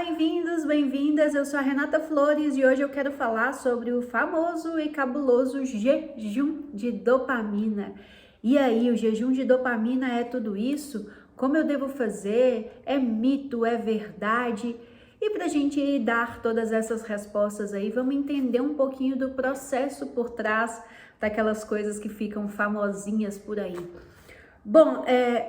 bem-vindos, bem-vindas. Eu sou a Renata Flores e hoje eu quero falar sobre o famoso e cabuloso jejum de dopamina. E aí, o jejum de dopamina é tudo isso? Como eu devo fazer? É mito? É verdade? E para a gente dar todas essas respostas aí, vamos entender um pouquinho do processo por trás daquelas coisas que ficam famosinhas por aí. Bom,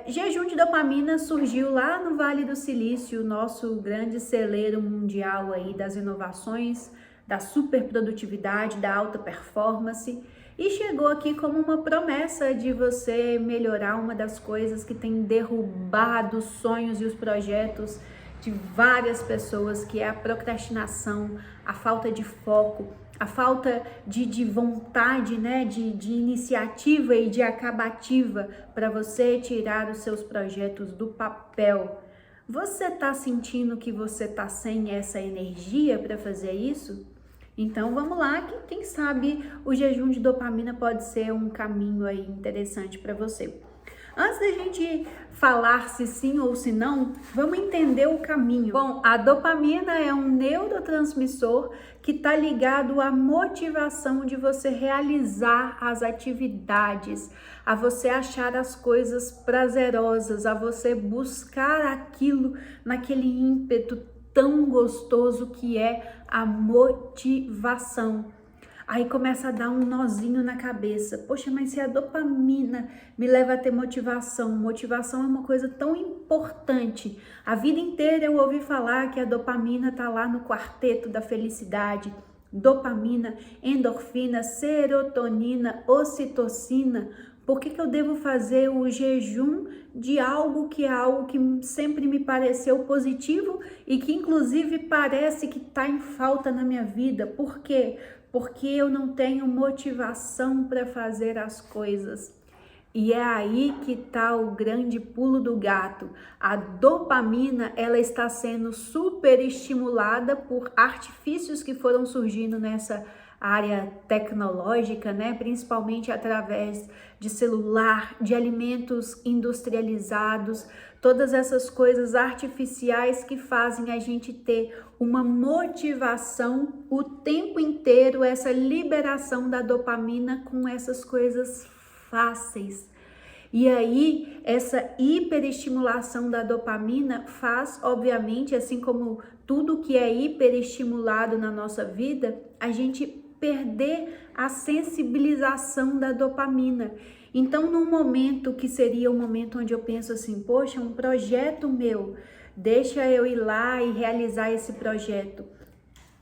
jejum de dopamina surgiu lá no Vale do Silício, nosso grande celeiro mundial aí das inovações, da superprodutividade, da alta performance, e chegou aqui como uma promessa de você melhorar uma das coisas que tem derrubado os sonhos e os projetos de várias pessoas, que é a procrastinação, a falta de foco, a falta de vontade, né, de iniciativa e de acabativa para você tirar os seus projetos do papel. Você está sentindo que você está sem essa energia para fazer isso? Então vamos lá, que quem sabe o jejum de dopamina pode ser um caminho aí interessante para você. Antes da gente falar se sim ou se não, vamos entender o caminho. Bom, a dopamina é um neurotransmissor que está ligado à motivação de você realizar as atividades, a você achar as coisas prazerosas, a você buscar aquilo naquele ímpeto tão gostoso que é a motivação. Aí começa a dar um nozinho na cabeça. Poxa, mas se a dopamina me leva a ter motivação, motivação é uma coisa tão importante. A vida inteira eu ouvi falar que a dopamina tá lá no quarteto da felicidade. Dopamina, endorfina, serotonina, ocitocina. Por que eu devo fazer o jejum de algo que é algo que sempre me pareceu positivo e que inclusive parece que está em falta na minha vida? Por quê? Porque eu não tenho motivação para fazer as coisas. E é aí que está o grande pulo do gato. A dopamina, ela está sendo super estimulada por artifícios que foram surgindo nessa área tecnológica, né? Principalmente através de celular, de alimentos industrializados, todas essas coisas artificiais que fazem a gente ter uma motivação o tempo inteiro, essa liberação da dopamina com essas coisas fáceis. E aí, essa hiperestimulação da dopamina faz, obviamente, assim como tudo que é hiperestimulado na nossa vida, a gente perder a sensibilização da dopamina. Então, num momento que seria um momento onde eu penso assim, poxa, um projeto meu, deixa eu ir lá e realizar esse projeto.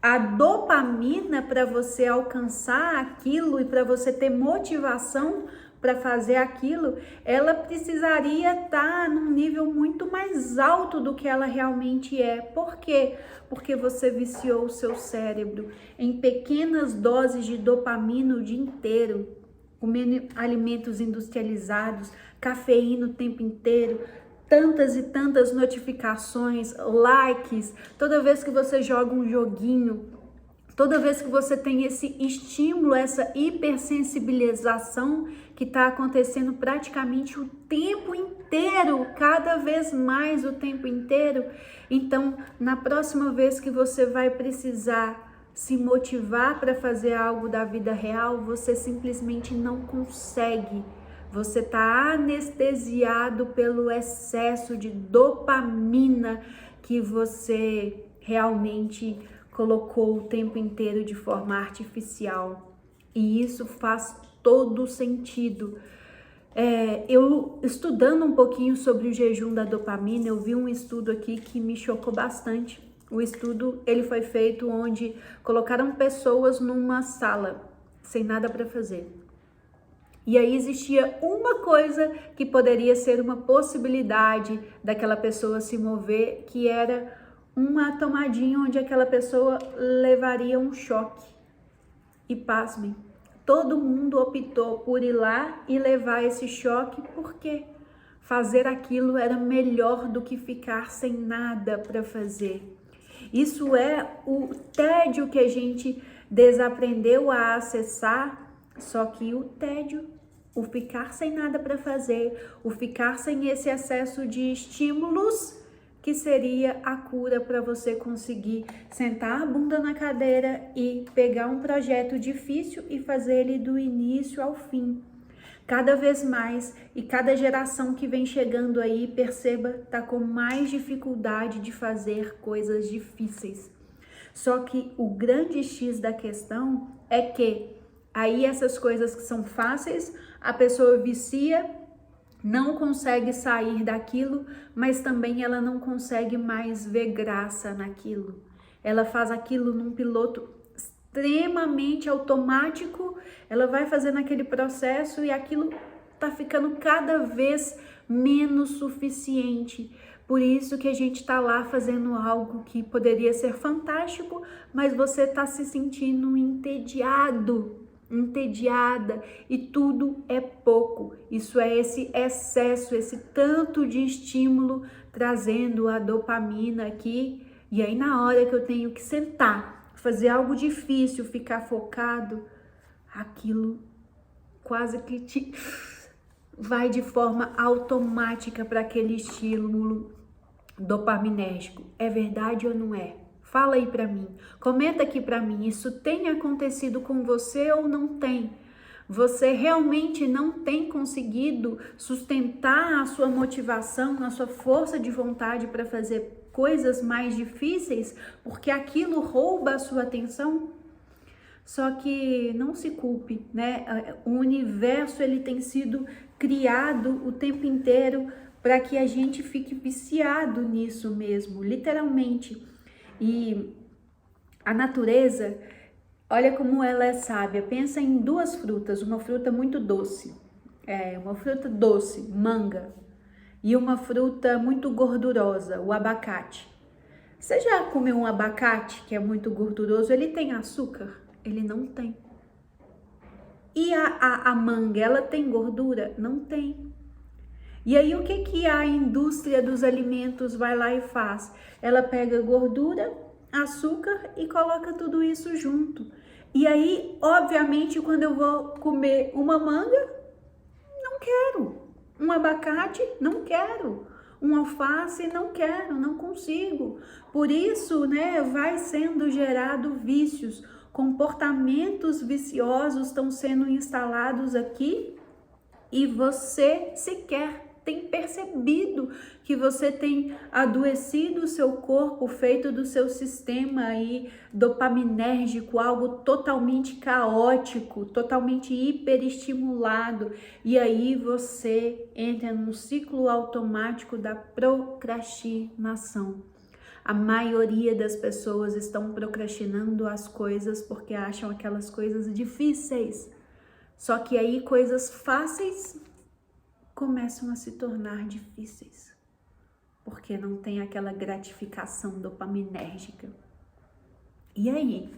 A dopamina para você alcançar aquilo e para você ter motivação para fazer aquilo, ela precisaria estar num nível muito mais alto do que ela realmente é. Por quê? Porque você viciou o seu cérebro em pequenas doses de dopamina o dia inteiro, comendo alimentos industrializados, cafeína o tempo inteiro, tantas e tantas notificações, likes, toda vez que você joga um joguinho, toda vez que você tem esse estímulo, essa hipersensibilização que está acontecendo praticamente o tempo inteiro, cada vez mais o tempo inteiro, então na próxima vez que você vai precisar se motivar para fazer algo da vida real, você simplesmente não consegue. Você está anestesiado pelo excesso de dopamina que você realmente colocou o tempo inteiro de forma artificial. E isso faz todo sentido. Eu estudando um pouquinho sobre o jejum da dopamina, eu vi um estudo aqui que me chocou bastante. O estudo, ele foi feito onde colocaram pessoas numa sala, sem nada para fazer. E aí existia uma coisa que poderia ser uma possibilidade daquela pessoa se mover, que era uma tomadinha onde aquela pessoa levaria um choque. E pasmem, todo mundo optou por ir lá e levar esse choque, porque fazer aquilo era melhor do que ficar sem nada para fazer. Isso é o tédio que a gente desaprendeu a acessar, só que o tédio, o ficar sem nada para fazer, o ficar sem esse excesso de estímulos, que seria a cura para você conseguir sentar a bunda na cadeira e pegar um projeto difícil e fazer ele do início ao fim. Cada vez mais, e cada geração que vem chegando aí, perceba, tá com mais dificuldade de fazer coisas difíceis. Só que o grande X da questão é que aí essas coisas que são fáceis, a pessoa vicia, não consegue sair daquilo, mas também ela não consegue mais ver graça naquilo. Ela faz aquilo num piloto extremamente automático, ela vai fazendo aquele processo e aquilo tá ficando cada vez menos suficiente. Por isso que a gente tá lá fazendo algo que poderia ser fantástico, mas você tá se sentindo entediada, e tudo é pouco. Isso é esse excesso, esse tanto de estímulo trazendo a dopamina aqui, e aí na hora que eu tenho que sentar, fazer algo difícil, ficar focado, aquilo quase que vai de forma automática para aquele estímulo dopaminérgico. É verdade ou não é? Fala aí para mim, comenta aqui para mim, isso tem acontecido com você ou não tem? Você realmente não tem conseguido sustentar a sua motivação, a sua força de vontade para fazer coisas mais difíceis, porque aquilo rouba a sua atenção? Só que não se culpe, né? O universo ele tem sido criado o tempo inteiro para que a gente fique viciado nisso mesmo, literalmente. E a natureza, olha como ela é sábia. Pensa em duas frutas, uma fruta muito doce, uma fruta doce, manga, e uma fruta muito gordurosa, o abacate. Você já comeu um abacate que é muito gorduroso? Ele tem açúcar? Ele não tem. E a manga, ela tem gordura? Não tem. E aí o que a indústria dos alimentos vai lá e faz? Ela pega gordura, açúcar e coloca tudo isso junto. E aí, obviamente, quando eu vou comer uma manga, não quero. Um abacate, não quero. Um alface, não quero, não consigo. Por isso, né, vai sendo gerado vícios, comportamentos viciosos estão sendo instalados aqui e você sequer tem percebido que você tem adoecido o seu corpo, feito do seu sistema aí dopaminérgico, algo totalmente caótico, totalmente hiperestimulado, e aí você entra num ciclo automático da procrastinação. A maioria das pessoas estão procrastinando as coisas porque acham aquelas coisas difíceis. Só que aí coisas fáceis começam a se tornar difíceis, porque não tem aquela gratificação dopaminérgica. E aí,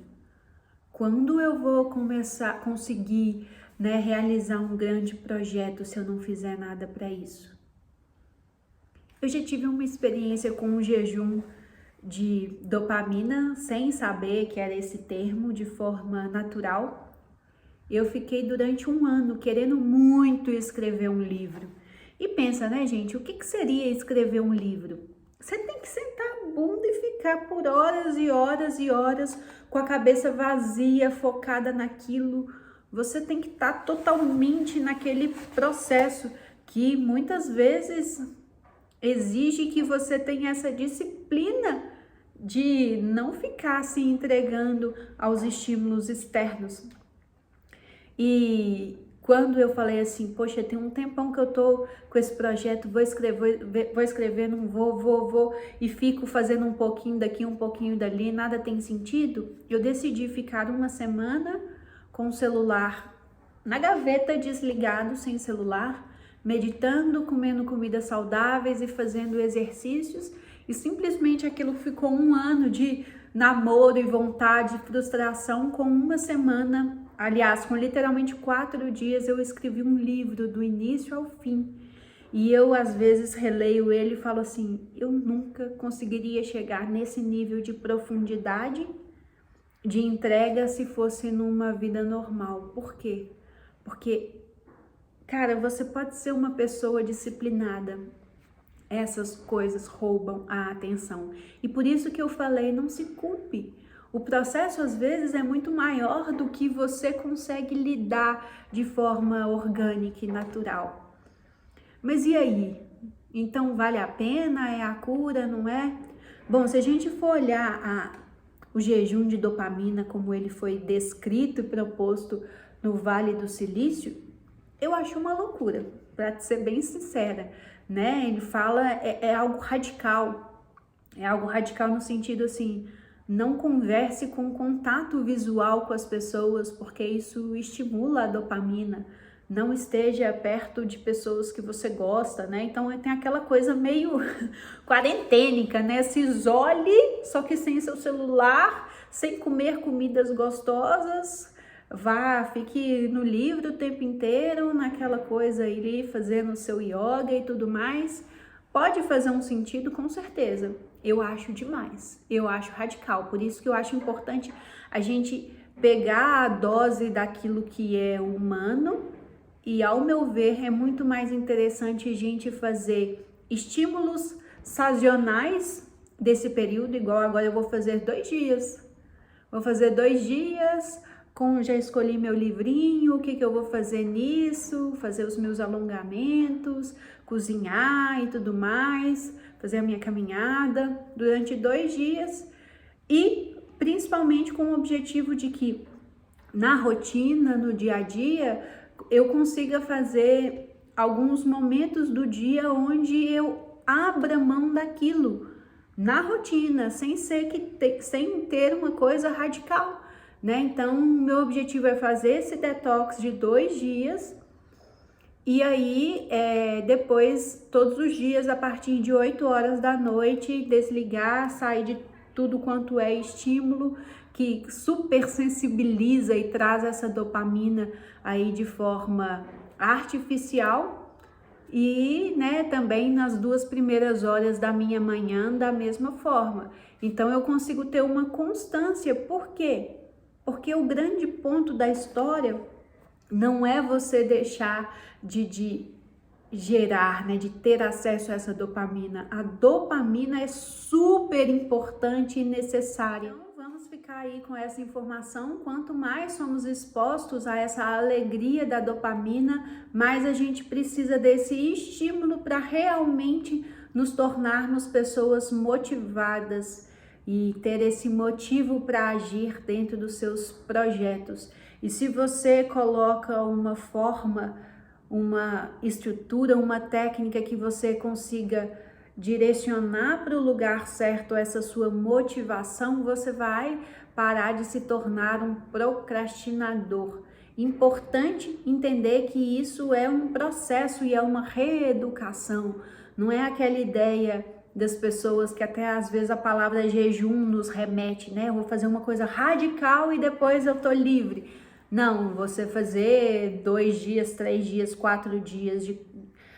quando eu vou conseguir, né, realizar um grande projeto se eu não fizer nada para isso? Eu já tive uma experiência com um jejum de dopamina, sem saber que era esse termo, de forma natural. Eu fiquei durante um ano querendo muito escrever um livro. E pensa, né, gente, o que seria escrever um livro? Você tem que sentar a bunda e ficar por horas e horas e horas com a cabeça vazia, focada naquilo. Você tem que estar totalmente naquele processo que muitas vezes exige que você tenha essa disciplina de não ficar se entregando aos estímulos externos. E quando eu falei assim, poxa, tem um tempão que eu tô com esse projeto, vou escrever, não vou, e fico fazendo um pouquinho daqui, um pouquinho dali, nada tem sentido, eu decidi ficar uma semana com o celular na gaveta, desligado, sem celular, meditando, comendo comidas saudáveis e fazendo exercícios, e simplesmente aquilo ficou um ano de namoro e vontade, frustração. Com uma semana, aliás, com literalmente 4 dias, eu escrevi um livro do início ao fim. E eu, às vezes, releio ele e falo assim, eu nunca conseguiria chegar nesse nível de profundidade, de entrega, se fosse numa vida normal. Por quê? Porque, cara, você pode ser uma pessoa disciplinada, essas coisas roubam a atenção. E por isso que eu falei, não se culpe. O processo às vezes é muito maior do que você consegue lidar de forma orgânica e natural. Mas e aí? Então vale a pena? É a cura, não é? Bom, se a gente for olhar o jejum de dopamina como ele foi descrito e proposto no Vale do Silício, eu acho uma loucura, para ser bem sincera, né? Ele fala, é algo radical. É algo radical no sentido assim, não converse com contato visual com as pessoas, porque isso estimula a dopamina. Não esteja perto de pessoas que você gosta, né? Então tem aquela coisa meio quarentênica, né? Se isole, só que sem seu celular, sem comer comidas gostosas. Vá, fique no livro o tempo inteiro, naquela coisa ali, fazendo o seu yoga e tudo mais. Pode fazer um sentido, com certeza. Eu acho demais, eu acho radical, por isso que eu acho importante a gente pegar a dose daquilo que é humano e, ao meu ver, é muito mais interessante a gente fazer estímulos sazonais desse período, igual agora eu vou fazer 2 dias. Vou fazer 2 dias, já escolhi meu livrinho, o que eu vou fazer nisso, fazer os meus alongamentos, cozinhar e tudo mais, fazer a minha caminhada durante 2 dias e principalmente com o objetivo de que na rotina, no dia a dia, eu consiga fazer alguns momentos do dia onde eu abra mão daquilo na rotina, sem ter uma coisa radical, né? Então, meu objetivo é fazer esse detox de 2 dias e aí, depois, todos os dias, a partir de 8 horas da noite, desligar, sair de tudo quanto é estímulo que super sensibiliza e traz essa dopamina aí de forma artificial e, né, também nas 2 primeiras horas da minha manhã da mesma forma. Então eu consigo ter uma constância. Por quê? Porque o grande ponto da história não é você deixar de gerar, né, de ter acesso a essa dopamina. A dopamina é super importante e necessária. Então, vamos ficar aí com essa informação. Quanto mais somos expostos a essa alegria da dopamina, mais a gente precisa desse estímulo para realmente nos tornarmos pessoas motivadas e ter esse motivo para agir dentro dos seus projetos. E se você coloca uma forma, uma estrutura, uma técnica que você consiga direcionar para o lugar certo essa sua motivação, você vai parar de se tornar um procrastinador. Importante entender que isso é um processo e é uma reeducação, não é aquela ideia das pessoas que até às vezes a palavra jejum nos remete, né? Eu vou fazer uma coisa radical e depois eu tô livre. Não, você fazer 2 dias, 3 dias, 4 dias de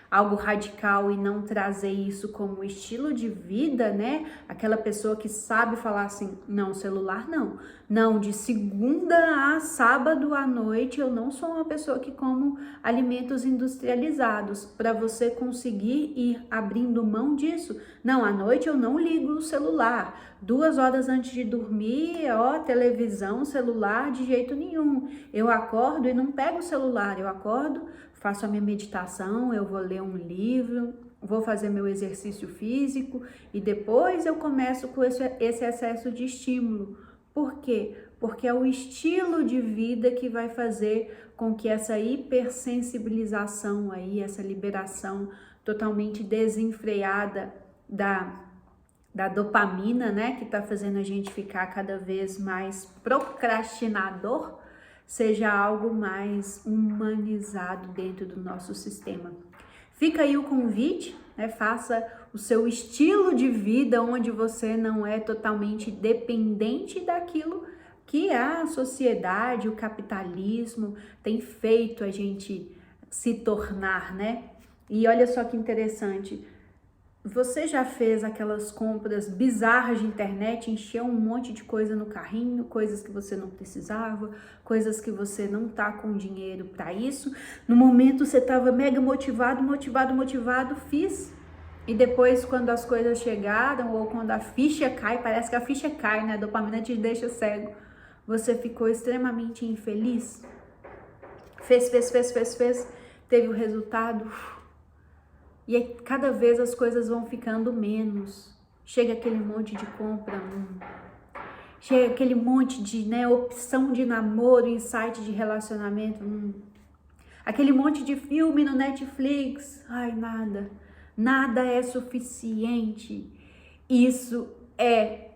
algo radical e não trazer isso como estilo de vida, né? Aquela pessoa que sabe falar assim, não, celular não. Não, de segunda a sábado à noite eu não sou uma pessoa que como alimentos industrializados. Para você conseguir ir abrindo mão disso, não, à noite eu não ligo o celular. 2 horas antes de dormir, televisão, celular, de jeito nenhum. Eu acordo e não pego o celular, eu acordo, faço a minha meditação, eu vou ler um livro, vou fazer meu exercício físico e depois eu começo com esse excesso de estímulo. Por quê? Porque é o estilo de vida que vai fazer com que essa hipersensibilização aí, essa liberação totalmente desenfreada da dopamina, né, que tá fazendo a gente ficar cada vez mais procrastinador, seja algo mais humanizado dentro do nosso sistema. Fica aí o convite, né? Faça o seu estilo de vida onde você não é totalmente dependente daquilo que a sociedade, o capitalismo tem feito a gente se tornar, né? E olha só que interessante, você já fez aquelas compras bizarras de internet, encheu um monte de coisa no carrinho, coisas que você não precisava, coisas que você não tá com dinheiro para isso. No momento você estava mega motivado, fiz. E depois, quando as coisas chegaram, ou quando a ficha cai, parece que a ficha cai, né? A dopamina te deixa cego. Você ficou extremamente infeliz? Fez, teve o resultado. E aí, cada vez as coisas vão ficando menos. Chega aquele monte de compra. Chega aquele monte de, né, opção de namoro em site de relacionamento. Aquele monte de filme no Netflix. Ai, nada. Nada é suficiente. Isso é,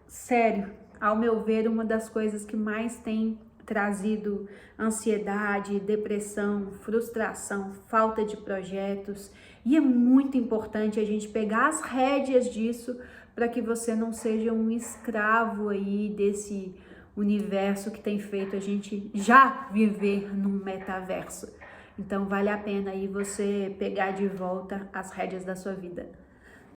sério, ao meu ver, uma das coisas que mais tem trazido ansiedade, depressão, frustração, falta de projetos. E é muito importante a gente pegar as rédeas disso para que você não seja um escravo aí desse universo que tem feito a gente já viver num metaverso. Então vale a pena aí você pegar de volta as rédeas da sua vida.